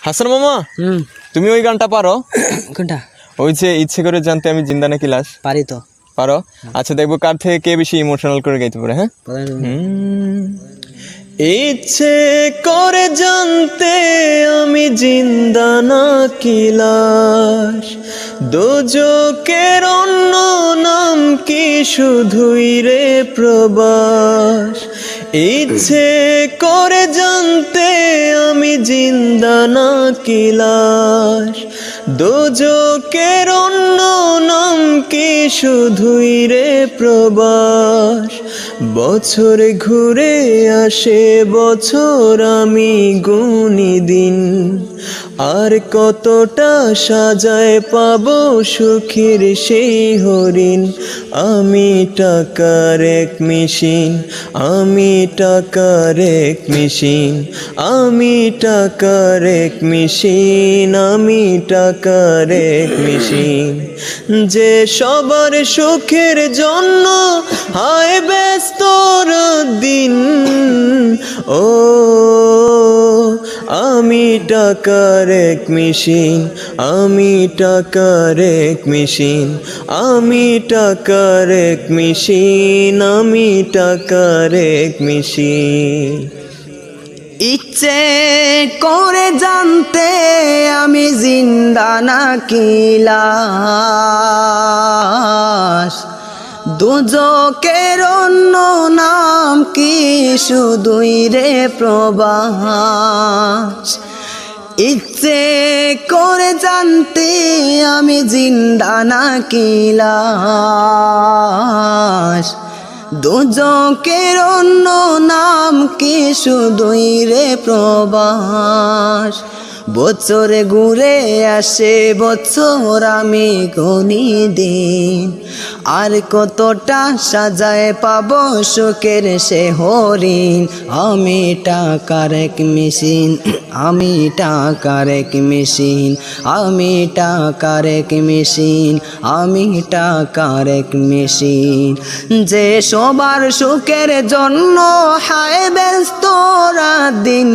হাসান মামা, তুমি ওই গানটা পারো? কোনটা? ওই যে ইচ্ছে করে জানতে আমি জিন্দা নাকি লাশ। পারি তো। পারো? আচ্ছা, দেখবো কার থেকে কে বেশি ইমোশনাল করে গাইতে পারে। হ্যাঁ, ইচ্ছে করে জানতে আমি জিন্দা নাকি লাশ, দোজকের অন্য নাম কি শুধুই রে প্রবাস। ইচ্ছে করে জানতে আমি জিন্দা নাকি লাশ, দোজকের অন্য নাম কি শুধুই রে প্রবাস। বছর ঘুরে আসে বছর আমি গুনি দিন, আর কতটা সাজায় পাবো সুখের সেই হরিণ। আমি টাকার এক মেশিন, আমি টাকার এক মেশিন, আমি টাকার এক মেশিন, আমি টাকার এক মেশিন। যে সবার সুখের জন্য হায় ব্যস্ত দিন, ও আমি টাকার এক মেশিন, আমি টাকার এক মেশিন, আমি টাকার এক মেশিন, আমি টাকার এক মেশিন। ইচ্ছে করে জানতে আমি জিন্দা নাকি লাশ, দুজকের অন্য নাম কি শুধুই রে প্রবাস। ইচ্ছে করে জানতে আমি জিন্দা নাকি লাশ, দুজকের অন্য নাম কি শুধুই রে প্রবাস। বছরে ঘুরে আসে বছর আমি গুনি দিন, আর কতটা সাজায় পাবো সুখের সে হরিণ। আমি টাকার এক মেশিন, আমি টাকার এক মেশিন, আমি টাকার এক মেশিন, আমি টাকার এক মেশিন। যে সবার সুখের জন্য হায় ব্যস্ত রাত দিন,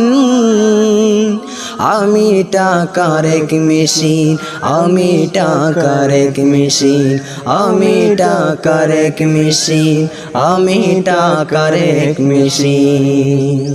আমি টাকার এক মেশিন, আমি টাকার এক মেশিন, আমি টাকার এক মেশিন, আমি টাকার এক মেশিন।